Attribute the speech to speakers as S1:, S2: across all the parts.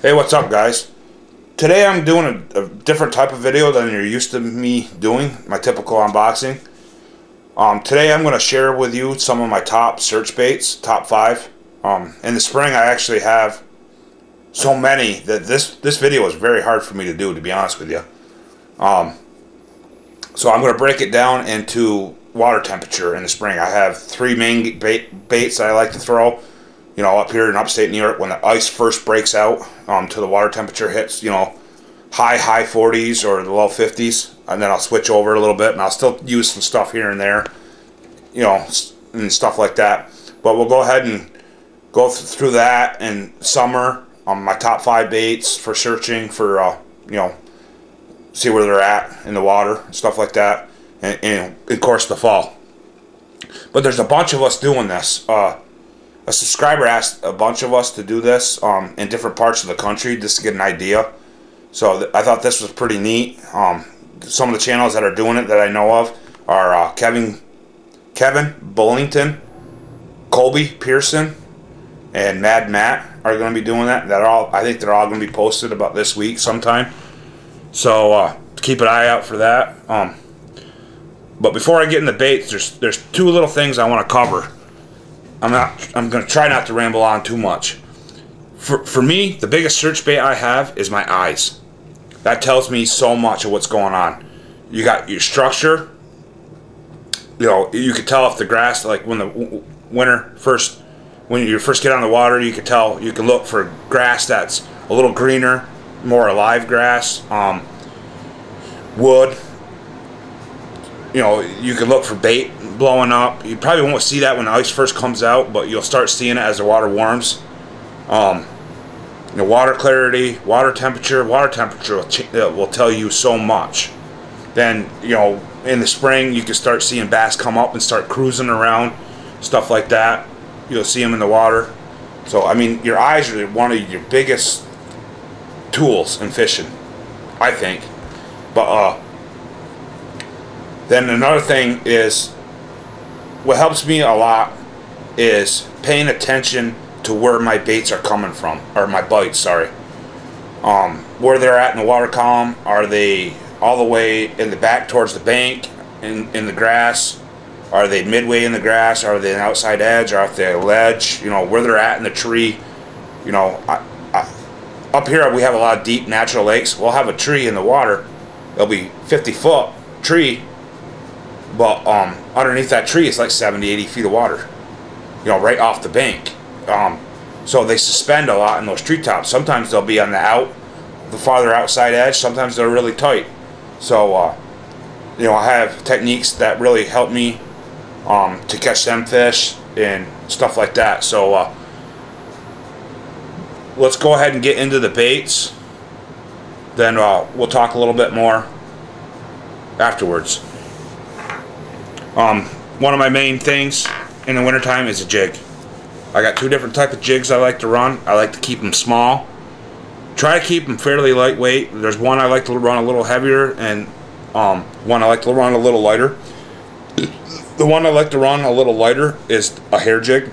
S1: Hey, what's up, guys? Today I'm doing a different type of video than you're used to me doing, my typical unboxing. Today I'm going to share with you some of my top search baits, top 5. In the spring I actually have so many that this video is very hard for me to do, to be honest with you. So I'm going to break it down into water temperature in the spring. I have 3 main baits that I like to throw. You know, up here in upstate New York, when the ice first breaks out, to the water temperature hits, you know, high 40s or the low 50s, and then I'll switch over a little bit, and I'll still use some stuff here and there, you know, and stuff like that. But we'll go ahead and go through that in summer. My top 5 baits for searching for, you know, see where they're at in the water, stuff like that, and of course the fall. But there's a bunch of us doing this. A subscriber asked a bunch of us to do this in different parts of the country just to get an idea. So I thought this was pretty neat. Some of the channels that are doing it that I know of are Kevin Bullington, Colby Pearson, and Mad Matt are going to be doing that. I think they're all going to be posted about this week sometime. So keep an eye out for that. But before I get into baits, there's 2 little things I want to cover. I'm going to try not to ramble on too much. For me, the biggest search bait I have is my eyes. That tells me so much of what's going on. You got your structure. You know, you could tell if the grass, like when the when you first get on the water, you can tell. You can look for grass that's a little greener, more alive grass. Wood. You know, you can look for bait blowing up. You probably won't see that when the ice first comes out, but you'll start seeing it as the water warms. You know, water clarity, water temperature will tell you so much. Then, you know, in the spring you can start seeing bass come up and start cruising around, stuff like that. You'll see them in the water. So I mean, your eyes are one of your biggest tools in fishing, I think. But then another thing is, what helps me a lot is paying attention to where my baits are coming from, or my bites, sorry. Where they're at in the water column. Are they all the way in the back towards the bank, in the grass? Are they midway in the grass? Are they an outside edge? Or if they're a ledge? You know, where they're at in the tree. You know, up here we have a lot of deep natural lakes. We'll have a tree in the water. It'll be 50-foot tree. But underneath that tree is like 70-80 feet of water, you know, right off the bank. So they suspend a lot in those treetops. Sometimes they'll be on the farther outside edge. Sometimes they're really tight. So you know, I have techniques that really help me to catch them fish and stuff like that. So let's go ahead and get into the baits. Then we'll talk a little bit more afterwards. One of my main things in the wintertime is a jig. I got 2 different types of jigs I like to run. I like to keep them small. Try to keep them fairly lightweight. There's one I like to run a little heavier, and one I like to run a little lighter. The one I like to run a little lighter is a hair jig.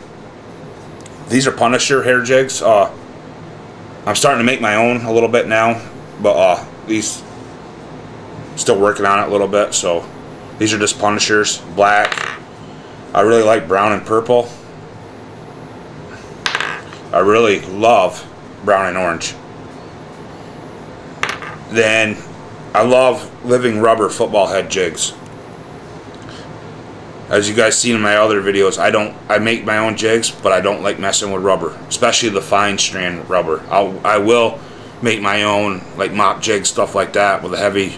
S1: These are Punisher hair jigs. I'm starting to make my own a little bit now, but these, still working on it a little bit, so these are just Punishers, black. I really like brown and purple. I really love brown and orange. Then I love living rubber football head jigs. As you guys seen in my other videos, I make my own jigs, but I don't like messing with rubber, especially the fine strand rubber. I will make my own, like mop jigs, stuff like that, with the heavy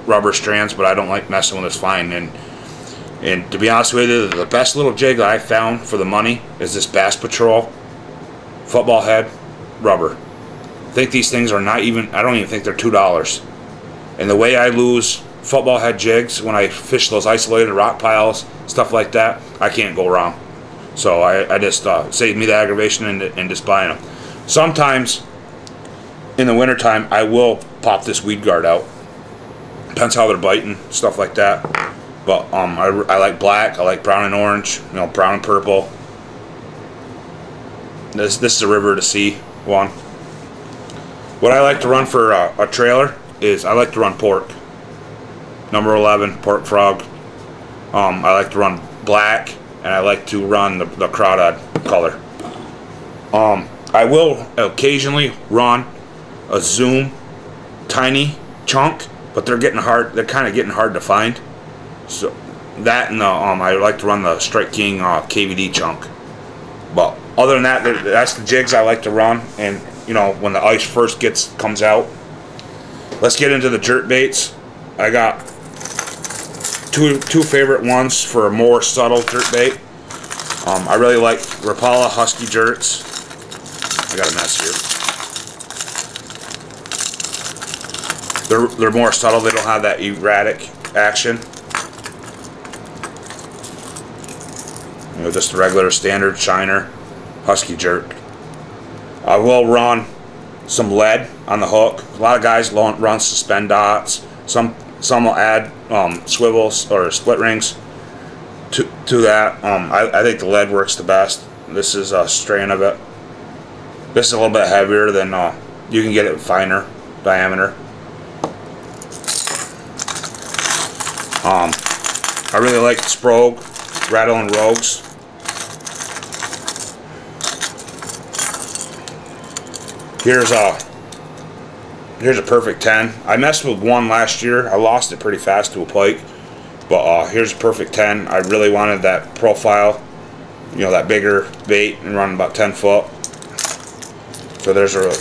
S1: rubber strands, but I don't like messing with this fine. And to be honest with you, the best little jig that I found for the money is this Bass Patrol football head rubber. I think these things are not even, I don't even think they're $2. And the way I lose football head jigs when I fish those isolated rock piles, stuff like that, I can't go wrong. So I just save me the aggravation and just buying them. Sometimes in the wintertime I will pop this weed guard out. Depends how they're biting, stuff like that. But I like black, I like brown and orange, you know, brown and purple. This is a River to Sea one. What I like to run for a trailer is I like to run pork. Number 11, pork frog. I like to run black, and I like to run the crawdad color. I will occasionally run a zoom tiny chunk, but they're getting hard. They're kind of getting hard to find. So that and I like to run the Strike King KVD chunk. But other than that, that's the jigs I like to run. And you know, when the ice first comes out. Let's get into the jerk baits. I got two favorite ones for a more subtle jerk bait. I really like Rapala Husky jerks. I got a mess here. They're more subtle. They don't have that erratic action. You know, just the regular standard shiner Husky jerk. I will run some lead on the hook. A lot of guys run suspend dots. Some will add swivels or split rings to that. I think the lead works the best. This is a strain of it. This is a little bit heavier than you can get it finer diameter. I really like Sprague Rattling Rogues. Here's a perfect 10. I messed with one last year. I lost it pretty fast to a pike. But here's a perfect 10. I really wanted that profile, you know, that bigger bait, and running about 10 foot. So there's a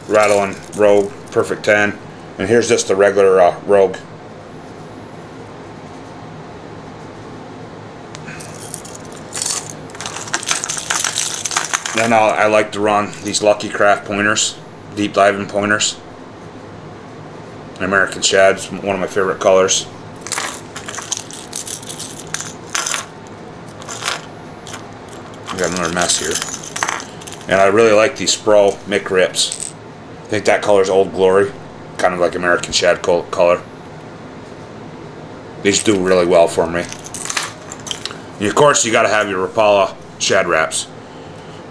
S1: Rattling Rogue perfect 10. And here's just the regular Rogue. Then I like to run these Lucky Craft pointers, deep diving pointers. American Shad's one of my favorite colors. I got another mess here. And I really like these Spro Mick Rips. I think that color's Old Glory, kind of like American Shad color. These do really well for me. And of course, you got to have your Rapala Shad Wraps.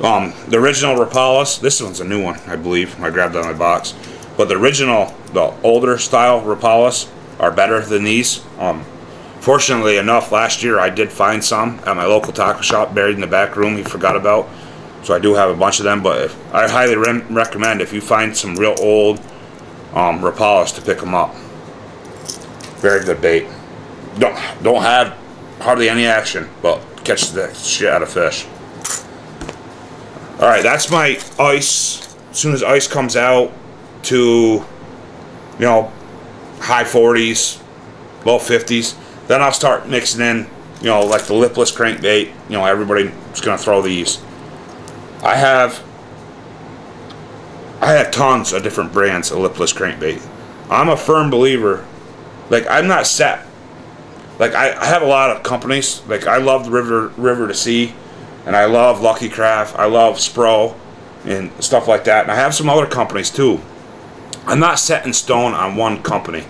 S1: The original Rapalas, this one's a new one, I believe. I grabbed it out of my box. But the original, the older style Rapalas are better than these. Fortunately enough, last year I did find some at my local taco shop buried in the back room he forgot about. So I do have a bunch of them, but I highly recommend if you find some real old Rapalas to pick them up. Very good bait. Don't have hardly any action, but catch the shit out of fish. Alright, that's my ice. As soon as ice comes out to, you know, high 40s, low 50s, then I'll start mixing in, you know, like the Lipless crankbait. You know, everybody's going to throw these. I have tons of different brands of Lipless crankbait. I'm a firm believer. Like, I'm not set. Like, I have a lot of companies. Like, I love the River to Sea, and I love Lucky Craft. I love Spro and stuff like that. And I have some other companies too. I'm not set in stone on one company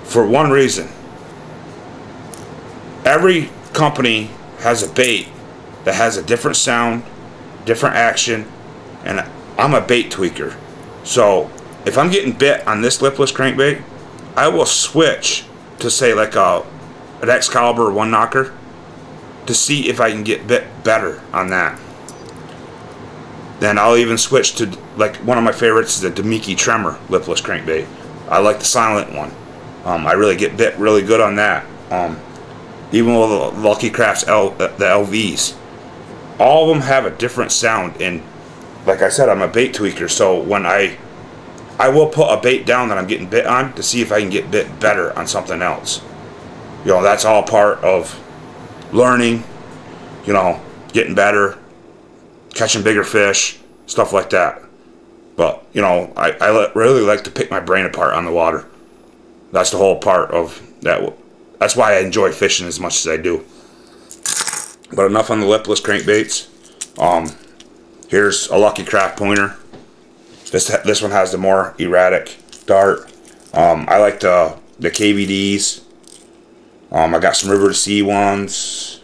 S1: for one reason. Every company has a bait that has a different sound, different action, and I'm a bait tweaker. So if I'm getting bit on this Lipless crankbait, I will switch to say like an Excalibur one knocker to see if I can get bit better on that. Then I'll even switch to, like, one of my favorites is the Demiki Tremor Lipless crankbait. I like the silent one. I really get bit really good on that. Even with the Lucky Crafts the LVs, all of them have a different sound. And like I said, I'm a bait tweaker, so when I will put a bait down that I'm getting bit on to see if I can get bit better on something else. You know, that's all part of learning, you know, getting better, catching bigger fish, stuff like that. But, you know, I really like to pick my brain apart on the water. That's the whole part of that. That's why I enjoy fishing as much as I do. But enough on the Lipless crankbaits. Here's a Lucky Craft pointer. This one has the more erratic dart. I like the KVDs. I got some River to Sea ones.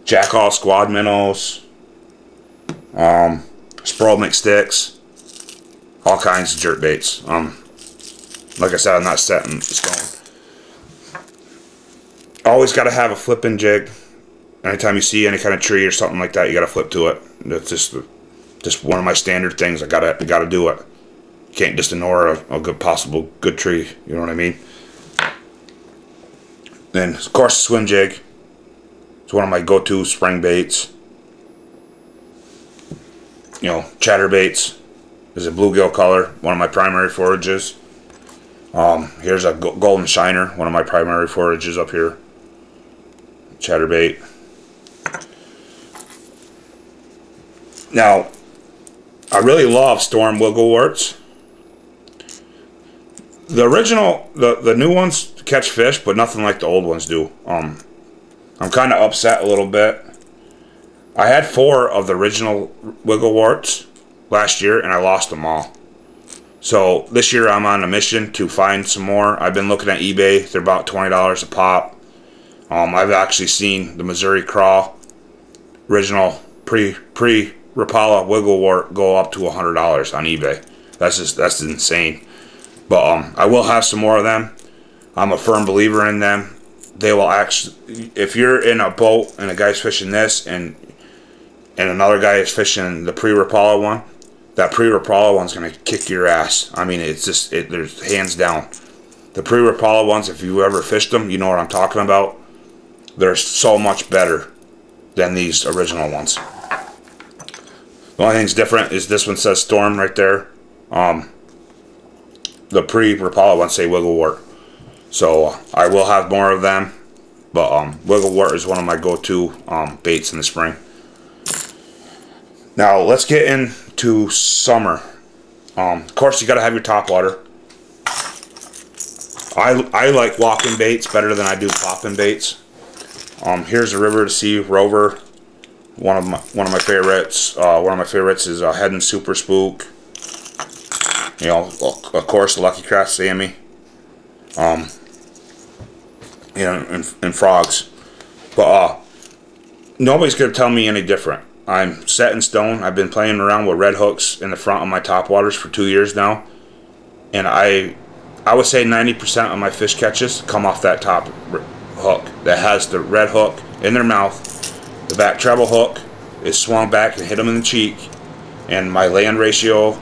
S1: Jackall Squad minnows. Sprawl mixed sticks. all kinds of jerk baits. Like I said, I'm not set in stone. Always got to have a flipping jig. Anytime you see any kind of tree or something like that, you got to flip to it. That's just one of my standard things. I gotta do it. You can't just ignore a good tree. You know what I mean? Then of course the swim jig. It's one of my go-to spring baits. You know, chatterbaits is a bluegill color, one of my primary forages. Here's a golden shiner, one of my primary forages up here. Chatterbait. Now, I really love storm wiggleworts. The original, the new ones catch fish, but nothing like the old ones do. I'm kind of upset a little bit. I had 4 of the original wiggleworts last year, and I lost them all. So this year I'm on a mission to find some more. I've been looking at eBay. They're about $20 a pop. I've actually seen the Missouri Craw original pre-Rapala wigglewort go up to $100 on eBay. That's insane. But I will have some more of them. I'm a firm believer in them. They will actually, if you're in a boat and a guy's fishing this and another guy is fishing the pre-Rapala one, that pre-Rapala one's gonna kick your ass. I mean, it's just there's hands down. The pre-Rapala ones, if you ever fished them, you know what I'm talking about. They're so much better than these original ones. The only thing's different is this one says Storm right there. The pre-Rapala ones say Wigglewort. So I will have more of them, but Wigglewort is one of my go-to baits in the spring. Now let's get into summer. Of course, you got to have your Topwater. I like walking baits better than I do popping baits. Here's a River to Sea Rover. One of my favorites. One of my favorites is Head and Super Spook. You know, of course, Lucky Craft Sammy. You know, and frogs. But nobody's gonna tell me any different. I'm set in stone. I've been playing around with red hooks in the front of my Topwaters for 2 years now, and I would say 90% of my fish catches come off that top hook that has the red hook in their mouth. The back treble hook is swung back and hit them in the cheek, and my land ratio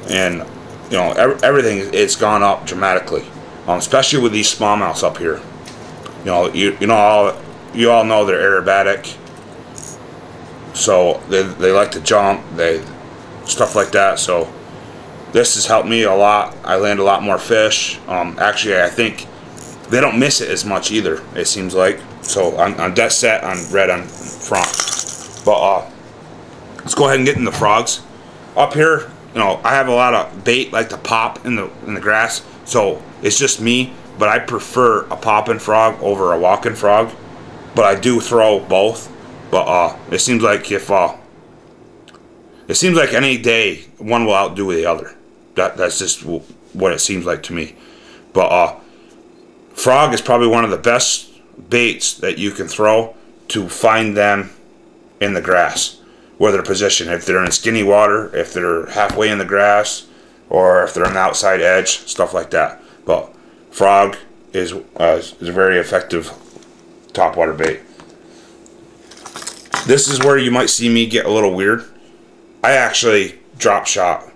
S1: and you know everything is gone up dramatically. Especially with these smallmouths up here. You know you all know they're aerobatic, so they like to jump, stuff like that. So this has helped me a lot. I land a lot more fish. Actually, I think they don't miss it as much either, it seems like. So I'm dead set on red on front. But let's go ahead and get in the frogs. Up here, you know, I have a lot of bait like to pop in the grass. So it's just me, but I prefer a popping frog over a walking frog. But I do throw both. But it seems like any day one will outdo the other. That's just what it seems like to me. But frog is probably one of the best baits that you can throw to find them in the grass, where they're positioned. If they're in skinny water, if they're halfway in the grass, or if they're on the outside edge, stuff like that. But frog is a very effective topwater bait. This is where you might see me get a little weird. I actually drop shot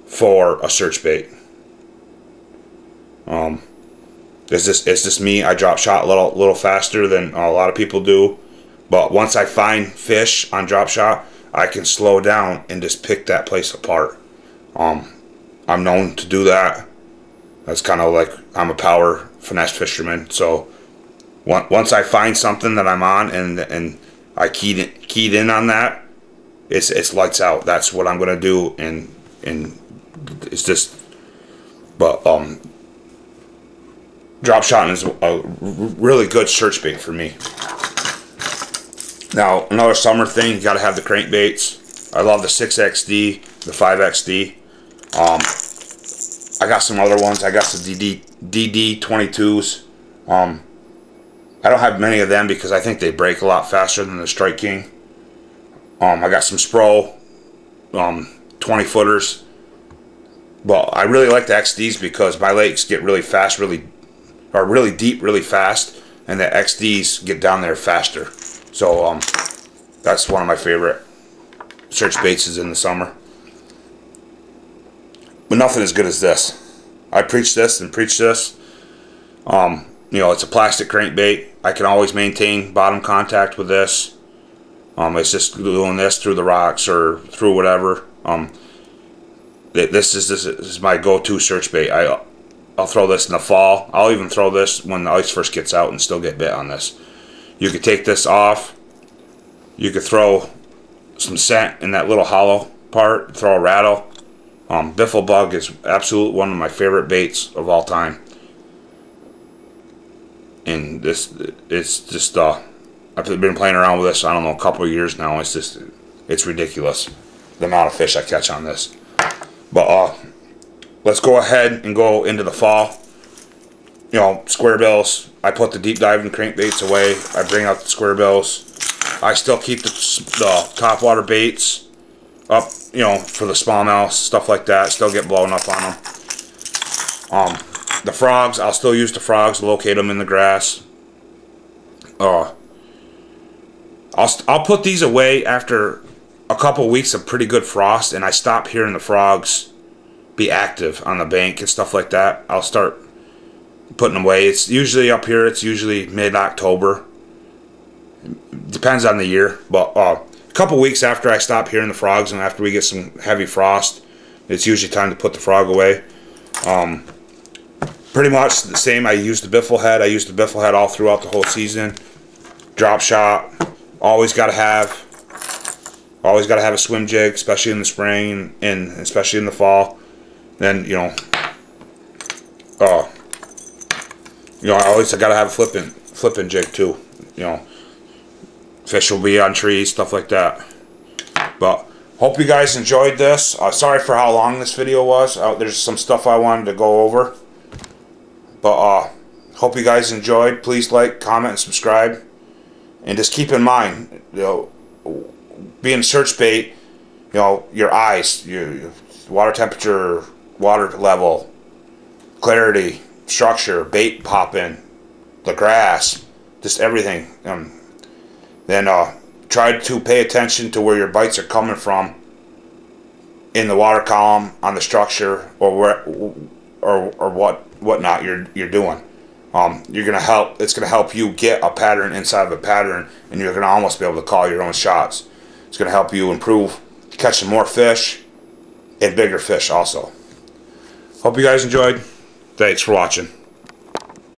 S1: for a search bait. It's just me. I drop shot a little faster than a lot of people do. But once I find fish on drop shot, I can slow down and just pick that place apart. I'm known to do that. That's kind of like I'm a power finesse fisherman. So once I find something that I'm on and I keyed in on that, it's lights out. That's what I'm gonna do, and it's just. But drop shot is a really good search bait for me. Now, another summer thing, you gotta have the crankbaits. I love the 6XD, the 5XD. I got some other ones. I got some DD22s. I don't have many of them because I think they break a lot faster than the Strike King. I got some Spro 20 footers. But I really like the XDs because my lakes get really fast, really deep, really fast, and the XDs get down there faster. So that's one of my favorite search baits is in the summer. But nothing as good as this. I preach this and preach this. You know, it's a plastic crankbait. I can always maintain bottom contact with this. It's just doing this through the rocks or through whatever. This is my go-to search bait. I'll throw this in the fall. I'll even throw this when the ice first gets out and still get bit on this. You could take this off. You could throw some scent in that little hollow part. Throw a rattle. Biffle bug is absolutely one of my favorite baits of all time. And this, it's just I've been playing around with this, I don't know, a couple of years now. It's ridiculous the amount of fish I catch on this. But let's go ahead and go into the fall. You know, square bills. I put the deep diving crankbaits away. I bring out the square bills. I still keep the topwater baits up, you know, for the smallmouth, stuff like that. Still get blown up on them. The frogs, I'll still use the frogs to locate them in the grass. I'll put these away after a couple weeks of pretty good frost, and I stop hearing the frogs be active on the bank and stuff like that. I'll start putting them away. It's usually up here, it's usually mid-October. Depends on the year, but a couple weeks after I stop hearing the frogs and after we get some heavy frost, it's usually time to put the frog away. Pretty much the same. I use the biffle head. I use the biffle head all throughout the whole season. Drop shot. Always got to have a swim jig, especially in the spring and especially in the fall. Then I always got to have a flippin jig too. You know, fish will be on trees, stuff like that. But hope you guys enjoyed this. Sorry for how long this video was. There's some stuff I wanted to go over. But hope you guys enjoyed. Please like, comment, and subscribe. And just keep in mind, being search bait, your eyes, your water temperature, water level, clarity, structure, bait popping, the grass, just everything. Then try to pay attention to where your bites are coming from in the water column, on the structure, or whatnot you're doing. It's gonna help you get a pattern inside of a pattern, and you're gonna almost be able to call your own shots. It's gonna help you improve catching more fish and bigger fish also. Hope you guys enjoyed. Thanks for watching.